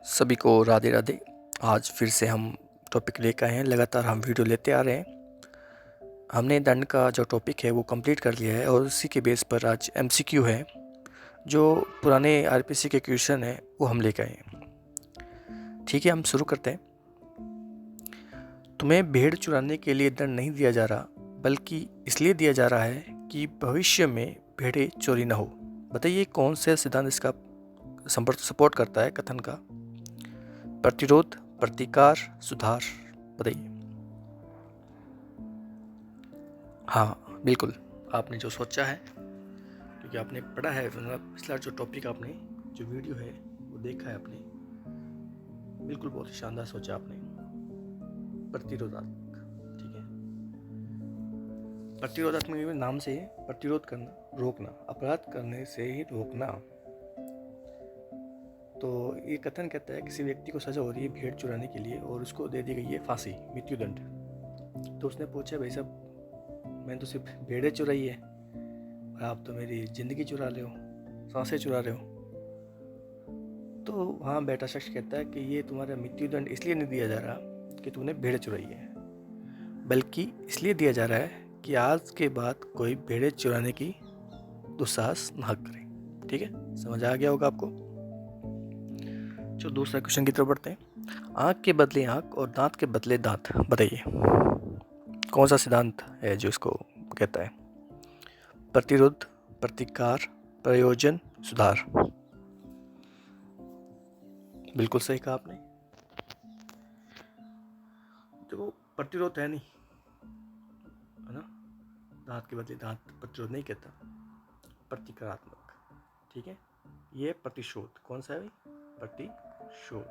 सभी को राधे राधे। आज फिर से हम टॉपिक लेकर आए हैं। लगातार हम वीडियो लेते आ रहे हैं। हमने दंड का जो टॉपिक है वो कंप्लीट कर लिया है और उसी के बेस पर आज एमसीक्यू है, जो पुराने आरपीसी के क्वेश्चन है वो हम लेकर आए हैं। ठीक है, हम शुरू करते हैं। तुम्हें भेड़ चुराने के लिए दंड नहीं दिया जा रहा, बल्कि इसलिए दिया जा रहा है कि भविष्य में भेड़ें चोरी न हो। बताइए कौन से सिद्धांत इसका सपोर्ट करता है कथन का? प्रतिरोध, प्रतिकार, सुधार। बताइए। हाँ बिल्कुल, आपने जो सोचा है, क्योंकि आपने पढ़ा है, पिछला जो टॉपिक आपने जो वीडियो है वो देखा है आपने, बिल्कुल बहुत ही शानदार सोचा आपने। प्रतिरोधात्मक, ठीक है। प्रतिरोधात्मक नाम से प्रतिरोध करना, रोकना, अपराध करने से ही रोकना। तो ये कथन कहता है किसी व्यक्ति को सजा हो रही है भेड़ चुराने के लिए और उसको दे दी गई है फांसी, मृत्युदंड। तो उसने पूछा, भाई साहब मैंने तो सिर्फ भेड़ें चुराई है, आप तो मेरी ज़िंदगी चुरा रहे हो, सांसें चुरा रहे हो। तो वहाँ बैठा शख्स कहता है कि ये तुम्हारा मृत्युदंड इसलिए नहीं दिया जा रहा कि तुमने भेड़ें चुराई है, बल्कि इसलिए दिया जा रहा है कि आज के बाद कोई भेड़ें चुराने की दुस्साहस ना करे। ठीक है, समझ आ गया होगा आपको। जो दूसरा क्वेश्चन की तरफ बढ़ते हैं। आँख के बदले आँख और दांत के बदले दांत। बताइए कौन सा सिद्धांत है जो इसको कहता है? प्रतिरोध, प्रतिकार, प्रयोजन, सुधार। बिल्कुल सही कहा आपने। तो प्रतिरोध है नहीं, है ना, दांत के बदले दांत प्रतिरोध नहीं कहता, प्रतिकारात्मक। ठीक है, ये प्रतिशोध। कौन सा है भाई? प्रतिशोध,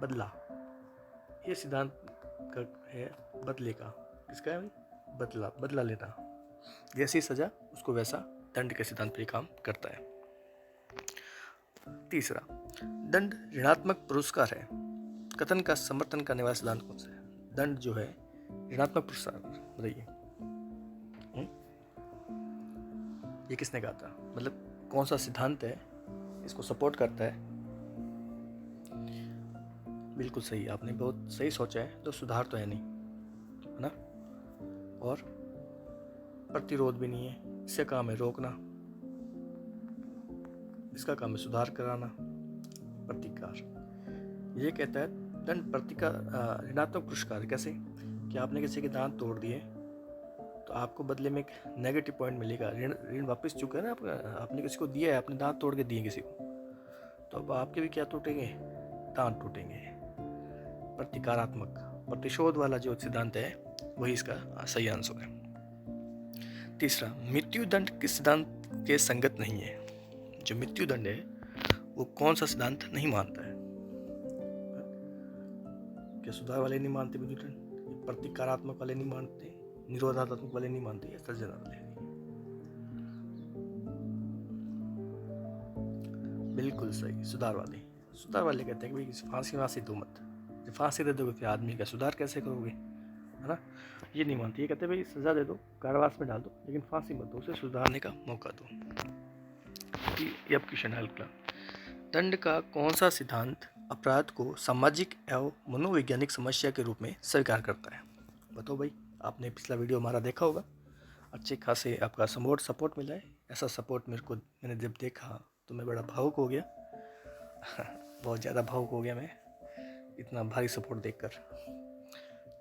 बदला। ये सिद्धांत का है बदले का। किसका है भाई? बदला, बदला लेना। जैसी सजा उसको वैसा दंड के सिद्धांत पर काम करता है। तीसरा, दंड ऋणात्मक पुरस्कार है। कथन का समर्थन करने वाला सिद्धांत कौन सा है? दंड जो है ऋणात्मक पुरस्कार। बताइए ये किसने कहा था? मतलब कौन सा सिद्धांत है इसको सपोर्ट करता है? बिल्कुल सही, आपने बहुत सही सोचा है। तो सुधार तो है नहीं, है ना, और प्रतिरोध भी नहीं है। इससे काम है रोकना, इसका काम है सुधार कराना। प्रतिकार, ये कहता है दंड प्रतिकार ऋणात्मक पुरस्कार। कैसे? कि आपने किसी के दांत तोड़ दिए तो आपको बदले में एक नेगेटिव पॉइंट मिलेगा। ऋण वापस चुका है ना आपका, आपने किसी को दिया है, आपने दांत तोड़ के दिए किसी को, तो अब आपके भी क्या टूटेंगे? दांत टूटेंगे। प्रतिकारात्मक, प्रतिशोध वाला जो सिद्धांत है वही इसका सही आंसर है। तीसरा, मृत्युदंड किस सिद्धांत के संगत नहीं है? जो मृत्युदंड है वो कौन सा सिद्धांत नहीं मानता है? क्या सुधार वाले नहीं मानते मृत्युदंड? प्रतिकारात्मक वाले नहीं मानते? निरोधात्मक वाले नहीं मानते? या सृजन वाले? बिल्कुल सही, सुधार वाले। सुधार वाले कहते हैं कि भाई फांसी दो मत, जब फांसी दे दोगे फिर आदमी का सुधार कैसे करोगे, है ना। ये नहीं मानते, ये कहते हैं भाई सजा दे दो, कारावास में डाल दो, लेकिन फांसी मत दो, उसे सुधारने का मौका दो। ये अब क्वेश्चन हल का। दंड का कौन सा सिद्धांत अपराध को सामाजिक एवं मनोवैज्ञानिक समस्या के रूप में स्वीकार करता है? बताओ भाई, आपने पिछला वीडियो हमारा देखा होगा, अच्छे खासे आपका सपोर्ट मिला है। ऐसा सपोर्ट मैंने जब देखा तो मैं बड़ा भावुक हो गया। बहुत ज़्यादा भावुक हो गया मैं, इतना भारी सपोर्ट देखकर।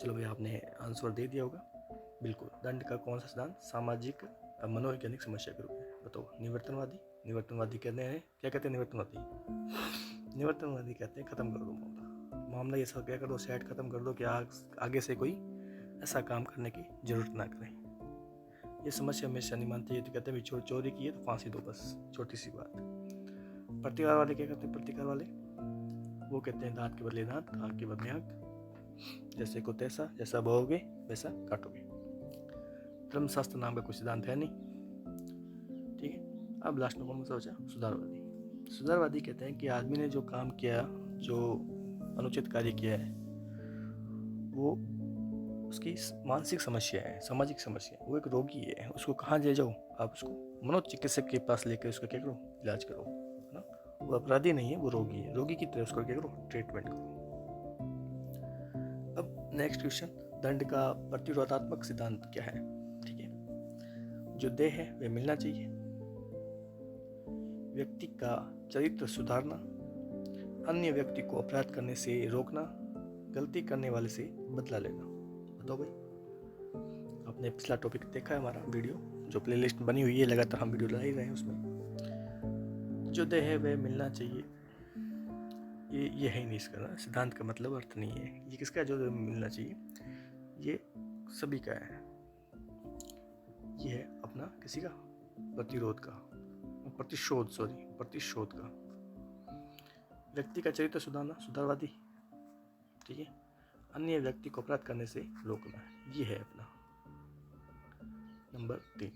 चलो भाई, आपने आंसर दे दिया होगा। बिल्कुल, दंड का कौन सा सिद्धांत सामाजिक मनोवैज्ञानिक समस्या के रूप में? बताओ। निवर्तनवादी। निवर्तनवादी कहते हैं, क्या कहते हैं निवर्तनवादी कहते हैं खत्म कर दो मामला ये सब क्या कर दो, सेट खत्म कर दो कि आगे से कोई ऐसा काम करने की जरूरत ना करें। ये समस्या हमेशा नहीं मानती है, तो कहते हैं चोरी की है तो फांसी दो, बस छोटी सी बात। प्रतिकार वाले क्या कहते हैं? प्रतिकार वाले वो कहते हैं दांत के बदले दांत, आँख के बदले आँख, जैसे को तैसा, जैसा बोओगे वैसा काटोगे। धर्मशास्त्र नाम का कोई सिद्धांत है नहीं। ठीक है, अब लास्ट में कौन सा बचा? सुधारवादी। सुधारवादी कहते हैं कि आदमी ने जो काम किया, जो अनुचित कार्य किया है, वो उसकी मानसिक समस्या है, सामाजिक समस्या है, वो एक रोगी है। उसको कहाँ ले जाओ? आप उसको मनोचिकित्सक के पास लेकर उसका क्या करो? इलाज करो, है ना। वो अपराधी नहीं है, वो रोगी है। रोगी की तरह उसको क्या करो, ट्रीटमेंट करो। अब नेक्स्ट क्वेश्चन, दंड का प्रतिरोधात्मक सिद्धांत क्या है? ठीक है, जो देह है वह मिलना चाहिए, व्यक्ति का चरित्र सुधारना, अन्य व्यक्ति को अपराध करने से रोकना, गलती करने वाले से बदला लेना। बताओ भाई, आपने पिछला टॉपिक देखा है हमारा वीडियो, जो प्लेलिस्ट बनी हुई है, लगातार हम वीडियो ला ही रहे हैं उसमें। जो देह है वह मिलना चाहिए, ये है ही नहीं इसका ना, सिद्धांत का मतलब अर्थ नहीं है। ये किसका, जो देह मिलना चाहिए, ये सभी का है। ये है अपना किसी का, प्रतिशोध का। व्यक्ति का चरित्र सुधारना, सुधारवादी। ठीक है, अन्य व्यक्ति को अपराध करने से रोकना, ये है अपना नंबर 3।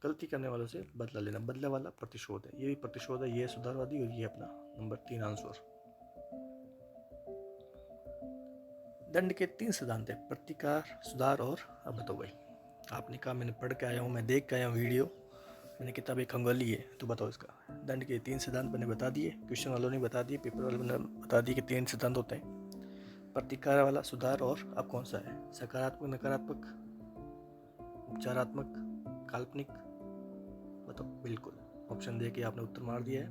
गलती करने वालों से बदला लेना, बदला वाला प्रतिशोध है, ये भी प्रतिशोध है, ये है सुधारवादी, और ये अपना नंबर 3 आंसर। दंड के 3 सिद्धांत है, प्रतिकार, सुधार और अब बताओ भाई, आपने कहा मैंने पढ़ के आया हूँ, मैं देख के आया हूँ वीडियो, मैंने किताब एक खंगाली है, तो बताओ इसका। दंड के 3 सिद्धांत मैंने बता दिए, क्वेश्चन वालों ने बता दिए, पेपर वालों ने बता दिए कि 3 सिद्धांत होते हैं, प्रतिकार वाला, सुधार, और अब कौन सा है, सकारात्मक, नकारात्मक, उपचारात्मक, काल्पनिक? बताओ। बिल्कुल, ऑप्शन दे के आपने उत्तर मार दिया है।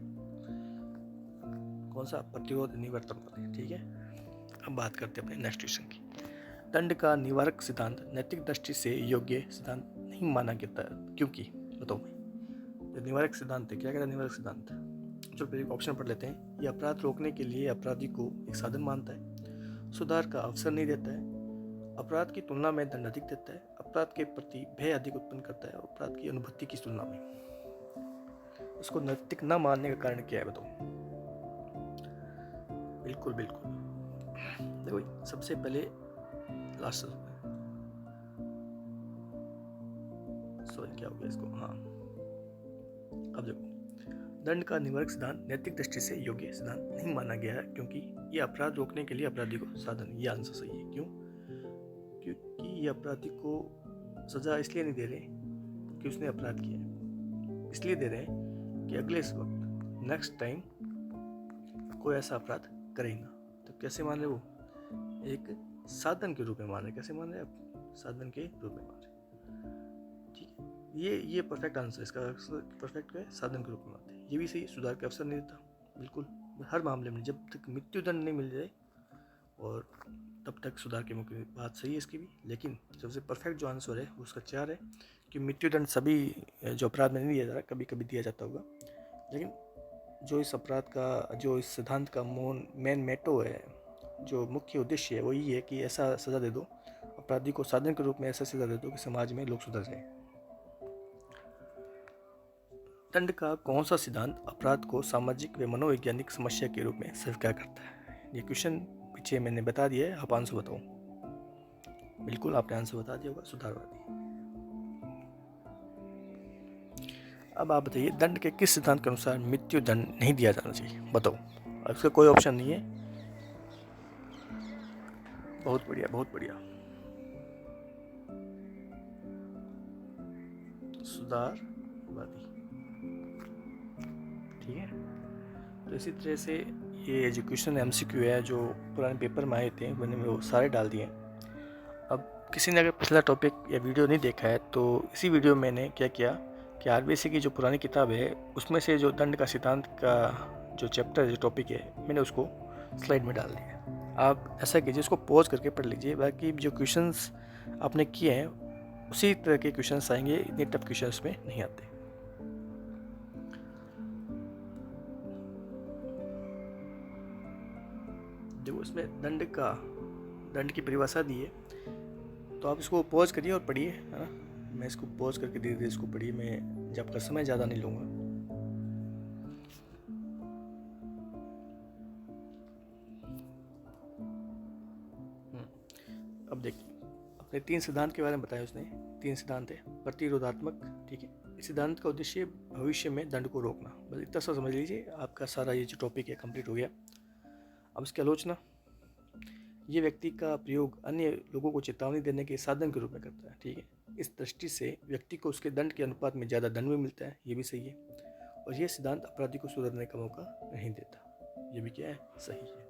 कौन सा, प्रतिरोध निवर्तन वाले। ठीक है, अब बात करते हैं अपने नेक्स्ट क्वेश्चन की। दंड का निवारक सिद्धांत नैतिक दृष्टि से योग्य सिद्धांत नहीं माना जाता, क्योंकि? बताओ भाई, निवारक सिद्धांत है, क्या कहता है निवारक सिद्धांत? चलो पहले ऑप्शन पढ़ लेते हैं। ये अपराध रोकने के लिए अपराधी को एक साधन मानता है, सुधार का अवसर नहीं देता है, अपराध की तुलना में दंड अधिक देता है, अपराध के प्रति भय अधिक उत्पन्न करता है, और अपराध की अनुभूति की तुलना में। इसको नैतिक न मानने का कारण क्या है, बताओ। बिल्कुल देखो, सबसे पहले लास्ट, सॉरी क्या हो गया इसको, हाँ अब देखो, दंड का निवारक सिद्धांत नैतिक दृष्टि से योग्य सिद्धांत नहीं माना गया है, क्योंकि ये अपराध रोकने के लिए अपराधी को साधन, ये आंसर सही है। क्यों? क्योंकि ये अपराधी को सजा इसलिए नहीं दे रहे कि उसने अपराध किया है, इसलिए दे रहे हैं कि अगले वक्त नेक्स्ट टाइम कोई ऐसा अपराध करे ही ना। तो कैसे मान रहे वो, एक साधन के रूप में मान रहे। कैसे मान रहे आप, साधन के रूप में मान रहे। ठीक है, ये परफेक्ट आंसर, इसका परफेक्ट है, साधन के रूप में मानते हैं। ये भी सही, सुधार का अवसर नहीं देता। बिल्कुल, हर मामले में जब तक मृत्युदंड नहीं मिल जाए और तब तक सुधार के मुख्य बात सही है इसकी भी। लेकिन सबसे परफेक्ट जो आंसर है उसका 4 है कि मृत्युदंड सभी जो अपराध में नहीं दिया जा रहा, कभी कभी दिया जाता होगा, लेकिन जो इस अपराध का, जो इस सिद्धांत का मेन मेटो है, जो मुख्य उद्देश्य है, वो यही है कि ऐसा सज़ा दे दो अपराधी को, साधन के रूप में ऐसा सज़ा दे दो कि समाज में लोग सुधर जाए। दंड का कौन सा सिद्धांत अपराध को सामाजिक व मनोवैज्ञानिक समस्या के रूप में स्वीकार करता है? ये क्वेश्चन पीछे मैंने बता दिया है, आप आंसर बताओ। बिल्कुल, आपने आंसर बता दिया होगा, सुधारवादी। अब आप बताइए, दंड के किस सिद्धांत के अनुसार मृत्यु दंड नहीं दिया जाना चाहिए? बताओ। इसका कोई ऑप्शन नहीं है। बहुत बढ़िया, सुधारवादी। ठीक है, तो इसी तरह से ये जो क्वेश्चन MCQ है, जो पुराने पेपर में आए थे, मैंने वो सारे डाल दिए। अब किसी ने अगर पिछला टॉपिक या वीडियो नहीं देखा है, तो इसी वीडियो में मैंने क्या किया कि RBC की जो पुरानी किताब है, उसमें से जो दंड का सिद्धांत का जो चैप्टर, जो टॉपिक है, मैंने उसको स्लाइड में डाल दिया। आप ऐसा कीजिए, उसको पॉज करके पढ़ लीजिए। बाकी जो क्वेश्चंस आपने किए हैं उसी तरह के क्वेश्चंस आएंगे, इतने टफ क्वेश्चंस में नहीं आते। देखो, इसमें दंड की परिभाषा दी है, तो आप इसको पॉज करिए और पढ़िए, है ना। मैं इसको पॉज करके धीरे धीरे इसको पढ़िए, मैं जब का समय ज़्यादा नहीं लूँगा। अब देखिए, अपने 3 सिद्धांत के बारे में बताया उसने। 3 सिद्धांत है, प्रतिरोधात्मक। ठीक है, इस सिद्धांत का उद्देश्य भविष्य में दंड को रोकना। बस इतना सा समझ लीजिए, आपका सारा ये जो टॉपिक है कंप्लीट हो गया। अब इसकी आलोचना, ये व्यक्ति का प्रयोग अन्य लोगों को चेतावनी देने के साधन के रूप में करता है। ठीक है, इस दृष्टि से व्यक्ति को उसके दंड के अनुपात में ज़्यादा दंड भी मिलता है, ये भी सही है। और ये सिद्धांत अपराधी को सुधरने का मौका नहीं देता। ये भी क्या है, सही है।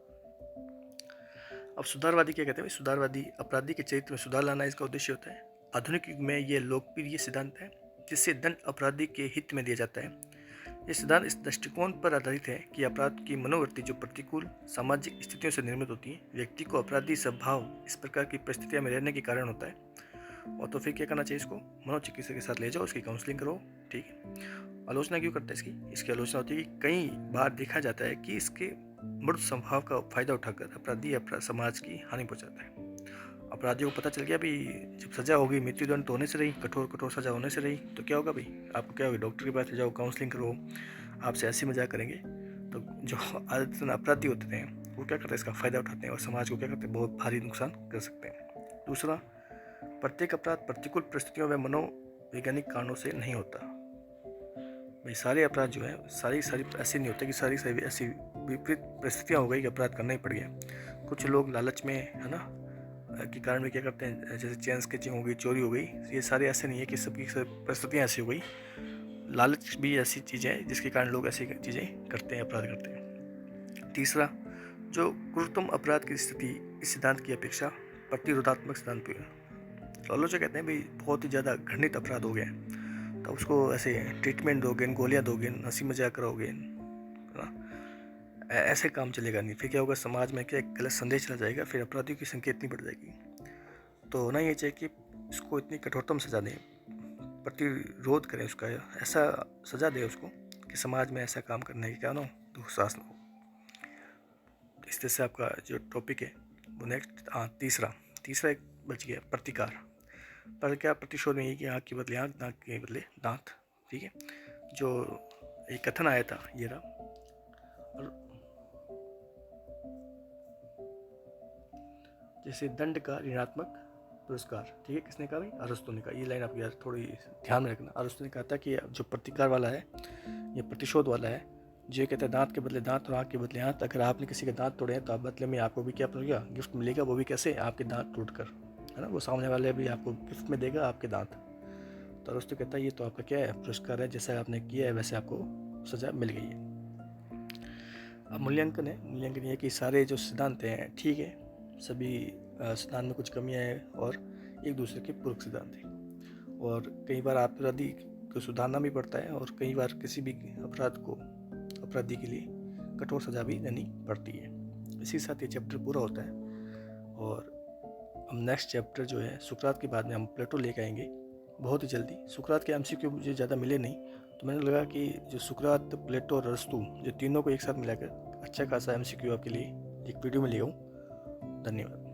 अब सुधारवादी क्या कहते हैं? सुधारवादी अपराधी के चरित्र में सुधार लाना इसका उद्देश्य होता है। आधुनिक युग में ये लोकप्रिय सिद्धांत है जिससे दंड अपराधी के हित में दिया जाता है। यह सिद्धांत इस दृष्टिकोण पर आधारित है कि अपराध की मनोवृत्ति जो प्रतिकूल सामाजिक स्थितियों से निर्मित होती है, व्यक्ति को अपराधी स्वभाव इस प्रकार की परिस्थितियों में रहने के कारण होता है। और तो फिर क्या करना चाहिए? इसको मनोचिकित्सक के साथ ले जाओ, उसकी काउंसलिंग करो, ठीक है। आलोचना क्यों करता है इसकी आलोचना होती है कि कई बार देखा जाता है कि इसके मूर्त स्वभाव का फायदा उठाकर अपराधी समाज की हानि पहुंचाता है। अपराधियों को पता चल गया भाई जब सजा होगी, मृत्युदंड तो होने से रही, कठोर सजा होने से रही, तो क्या होगा भाई? आपको क्या होगा? डॉक्टर के पास ले जाओ, काउंसलिंग करो, आपसे ऐसी मजाक करेंगे। तो जो आदतन अपराधी होते हैं वो क्या करते हैं? इसका फायदा उठाते हैं और समाज को क्या करते हैं? बहुत भारी नुकसान कर सकते हैं। दूसरा, प्रत्येक अपराध प्रतिकूल परिस्थितियों व मनोवैज्ञानिक कारणों से नहीं होता। भाई सारे अपराध जो है सारी ऐसे नहीं होते कि सारी ऐसी विपरीत परिस्थितियाँ हो गई कि अपराध करना ही पड़ गया। कुछ लोग लालच में, है ना, के कारण भी क्या करते हैं, जैसे चेन स्केचिंग हो गई, चोरी हो गई, ये सारे ऐसे नहीं है कि सबकी सब परिस्थितियाँ ऐसी हो गई। लालच भी ऐसी चीज़ है जिसके कारण लोग ऐसी चीज़ें करते हैं, अपराध करते हैं। तीसरा, जो क्रूरतम अपराध की स्थिति इस सिद्धांत की अपेक्षा प्रतिरोधात्मक सिद्धांत पे है। तो आलोचक कहते हैं भाई बहुत ही ज़्यादा घृणित अपराध हो गया है तो उसको ऐसे ट्रीटमेंट दोगे, गोलियां दोगे, हंसी मजाक करोगे, है ना, ऐसे काम चलेगा नहीं। फिर क्या होगा? समाज में क्या एक गलत संदेश चला जाएगा, फिर अपराधियों की संख्या इतनी बढ़ जाएगी। तो होना ये चाहिए कि इसको इतनी कठोरतम सजा दें, प्रतिरोध करें उसका, ऐसा सजा दें उसको कि समाज में ऐसा काम करने की क्या ना हो, दुस्साहस ना हो। इस तरह से आपका जो टॉपिक है वो नेक्स्ट, तीसरा एक बच गया, प्रतिकार। पर क्या प्रतिशोध में ये कि आँख के बदले आँख, दांत के बदले दांत, ठीक है। जो एक कथन आया था ये रहा, और जैसे दंड का ऋणात्मक पुरस्कार, ठीक है, किसने कहा भाई? अरस्तु ने कहा। ये लाइन आप यार थोड़ी ध्यान में रखना। अरस्तु ने कहा था कि जो प्रतिकार वाला है, ये प्रतिशोध वाला है, जो कहता है दांत के बदले दांत और आँख के बदले आँख। अगर आपने किसी के दांत तोड़े हैं तो आप बदले में आपको भी क्या मिलेगा? गिफ्ट मिलेगा। वो भी कैसे? आपके दांत तोड़कर, है ना, वो सामने वाले भी आपको गिफ्ट में देगा आपके दांत। तो अरस्तु कहता है ये तो आपका क्या है? पुरस्कार है, जैसा आपने किया है वैसे आपको सजा मिल गई है। अब मूल्यांकन है कि सारे जो सिद्धांत हैं ठीक है, सभी सिद्धांत में कुछ कमियां हैं और एक दूसरे के पूरक सिद्धांत हैं। और कई बार अपराधी को सुधारना भी पड़ता है और कई बार किसी भी अपराधी के लिए कठोर सजा भी देनी पड़ती है। इसी साथ ये चैप्टर पूरा होता है। और हम नेक्स्ट चैप्टर जो है सुकरात के बाद में हम प्लेटो लेकर आएंगे बहुत ही जल्दी। सुकरात के एमसीक्यू मुझे ज़्यादा मिले नहीं, तो मैंने लगा कि जो सुकरात, प्लेटो और अरस्तु, जो तीनों को एक साथ मिलाकर अच्छा खासा एमसीक्यू आपके लिए एक वीडियो में ले आऊँ। धन्यवाद।